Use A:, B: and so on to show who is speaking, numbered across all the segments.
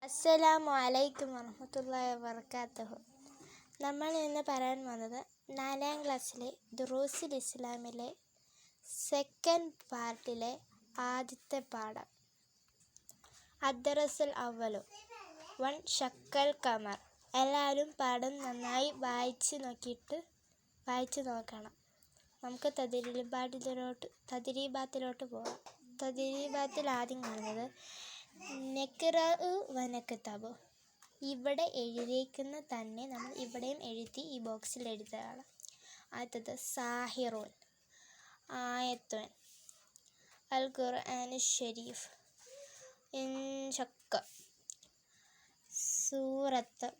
A: അസ്സലാമു അലൈക്കും വറഹ്മത്തുള്ളാഹി വബറകാതുഹു. നമ്മൾ ഇന്ന് പറയാൻ വന്നത് 4ാം ക്ലാസ്സിലെ ദുറൂസുൽ ഇസ്ലാമിലെ സെക്കൻഡ് പാർട്ടിലെ ആദ്യത്തെ പാഠം. അദ്ദറസുൽ അവ്വലു വൻ ഷക്കൽ ഖമർ. എല്ലാവരും പാഠം നന്നായി വായിച്ച് നോക്കണം. നമുക്ക് തദ്രീബാത്തിലോട്ട് പോകാം. തദ്രീബാത്തിൽ ആദ്യം കാണുന്നത് നെക്റഉ വനക്തബു. ഇവിടെ എഴുതിയിരിക്കുന്ന തന്നെ നമ്മൾ ഇവിടെയും എഴുതി ഈ ബോക്സിൽ എഴുതുകയാണ്. അടുത്തത് സാഹിറുൻ, ആയത്തുൻ, അൽ ഖുർആൻ ഷരീഫ്, ഇൻഷക്ക, സൂറത്ത്,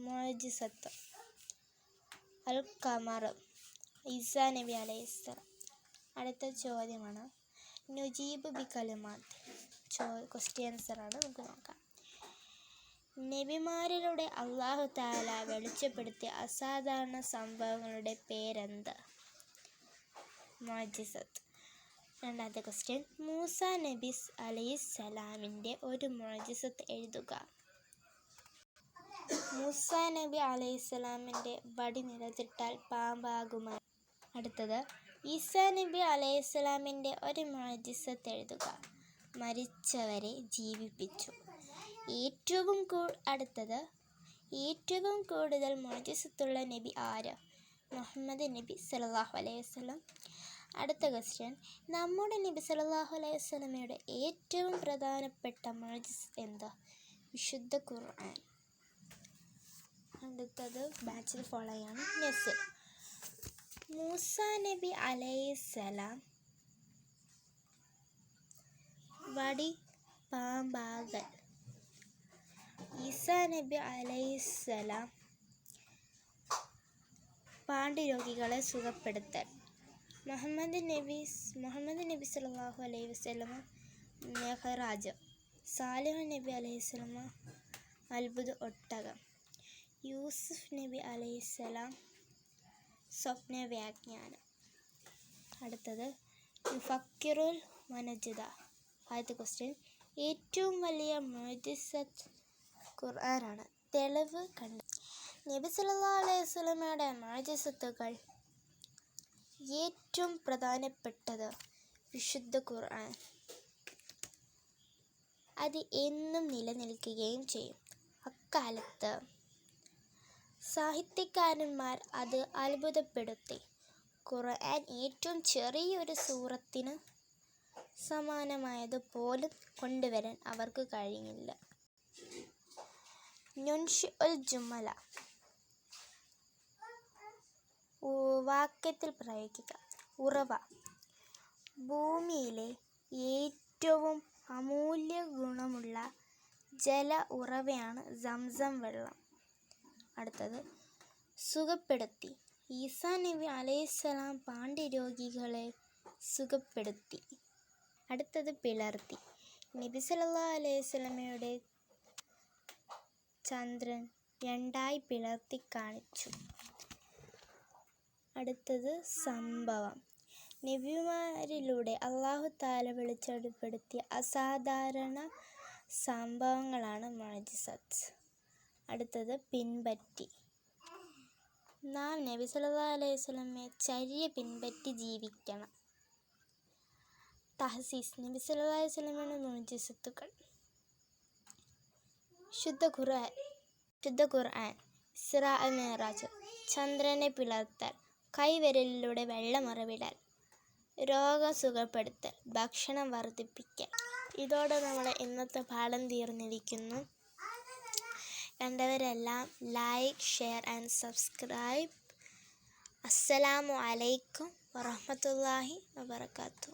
A: മുഅ്ജിസത്ത്, അൽ ഖമർ, ഈസാ നബി അലൈഹിസ്സലാം. അടുത്ത ചോദ്യമാണ് നുജീബ് ബി കലിമാത്ത്. ക്വസ്റ്റ്യൻ ആൻസറാണ്, നമുക്ക് നോക്കാം. നബിമാരിലൂടെ അല്ലാഹു തആല വെളിച്ചപ്പെടുത്തിയ അസാധാരണ സംഭവങ്ങളുടെ പേരെന്ത്? മുഅ്ജിസത്ത്. രണ്ടാമത്തെ ക്വസ്റ്റ്യൻ, മൂസാ നബി അലൈഹിസ്സലാമിൻ്റെ ഒരു മുഅ്ജിസത്ത് എഴുതുക. മൂസാ നബി അലൈഹിസ്സലാമിൻ്റെ വടി നിലത്തിട്ടാൽ പാമ്പാകുമോ? അടുത്തത്, ഈസാ നബി അലൈഹിസ്സലാമിൻ്റെ ഒരു മുഅ്ജിസത്ത് എഴുതുക. മരിച്ചവരെ ജീവിപ്പിച്ചു. അടുത്തത്, ഏറ്റവും കൂടുതൽ മുഅ്ജിസത്തുള്ള നബി ആര്? മുഹമ്മദ് നബി സല്ലല്ലാഹു അലൈഹി വസല്ലം. അടുത്ത ക്വസ്റ്റ്യൻ, നമ്മുടെ നബി സല്ലല്ലാഹു അലൈഹി വസല്ലമയുടെ ഏറ്റവും പ്രധാനപ്പെട്ട മുഅ്ജിസത്ത് എന്ത്? വിശുദ്ധ ഖുർആൻ. അടുത്തത് ബാച്ചിൽ ഫോളോയാണ് നസ്ൽ. മൂസാ നബി അലൈഹിസ്സലാം വടി പാമ്പാകൽ. ഈസാ നബി അലൈഹിസ്സലാം പാണ്ഡുരോഗികളെ സുഖപ്പെടുത്തൽ. മുഹമ്മദ് നബി സല്ലല്ലാഹു അലൈഹി വസല്ലം മെഹ്റാജ്. സാലിഹ് നബി അലൈഹിസ്സലാം അത്ഭുത ഒട്ടകം. യൂസുഫ് നബി അലൈഹിസ്സലാം സ്വപ്ന വ്യാഖ്യാനം. അടുത്തത് യുഫക്കിറുൽ വനജിദ. ആദ്യത്തെ ക്വസ്റ്റ്യൻ, ഏറ്റവും വലിയ മുഅ്ജിസത്ത് ഖുർആനാണ്. തെളിവ് കണ്ട്. നബി സല്ലല്ലാഹു അലൈഹി വസല്ലമയുടെ മുഅ്ജിസത്തുകൾ ഏറ്റവും പ്രധാനപ്പെട്ടത് വിശുദ്ധ ഖുർആൻ. അത് എന്നും നിലനിൽക്കുകയും ചെയ്യും. അക്കാലത്ത് സാഹിത്യകാരന്മാർ അത് അത്ഭുതപ്പെടുത്തി. ഖുർആൻ ഏറ്റവും ചെറിയൊരു സൂറത്തിന് സമാനമായത് പോലും കൊണ്ടുവരാൻ അവർക്ക് കഴിഞ്ഞില്ല. നുൻഷിഉൽ ജുമല. വാക്യത്തിൽ പ്രയോഗിക്കുക. ഉറവ. ഭൂമിയിലെ ഏറ്റവും അമൂല്യ ഗുണമുള്ള ജല ഉറവയാണ് സംസം വെള്ളം. അടുത്തത്, സുഖപ്പെടുത്തി. ഈസാ നബി അലൈഹിസ്സലാം പാണ്ഡുരോഗികളെ സുഖപ്പെടുത്തി. അടുത്തത്, പിളർത്തി. നബി സല്ലല്ലാഹു അലൈഹി വസല്ലമയുടെ ചന്ദ്രൻ രണ്ടായി പിളർത്തി കാണിച്ചു. അടുത്തത്, സംഭവം. നബിമാരിലൂടെ അല്ലാഹു തആല വെളിച്ചപ്പെടുത്തിയ അസാധാരണ സംഭവങ്ങളാണ് മുഅ്ജിസത്ത്. അടുത്തത്, പിൻപറ്റി. നാം നബി സല്ലല്ലാഹു അലൈഹി വസല്ലമയെ ചര്യ പിൻപറ്റി ജീവിക്കണം. തഹ്സീസ്. നബി സല്ലല്ലാഹു അലൈഹി വസല്ലമയുടെ മുഅ്ജിസത്തുകൾ. ശുദ്ധ ഖുർആൻ, ഇസ്രാ മിഅ്റാജ്, ചന്ദ്രനെ പിളർത്തൽ, കൈവിരലിലൂടെ വെള്ളം ഉറവിടൽ, രോഗം സുഖപ്പെടുത്തൽ, ഭക്ഷണം വർദ്ധിപ്പിക്കൽ. ഇതോടെ നമ്മുടെ ഇന്നത്തെ പാഠം തീർന്നിരിക്കുന്നു. കണ്ടവരെല്ലാം ലൈക്ക്, ഷെയർ ആൻഡ് സബ്സ്ക്രൈബ്. അസ്സലാമു അലൈക്കും വറഹ്മത്തുള്ളാഹി വബറകാതുഹു.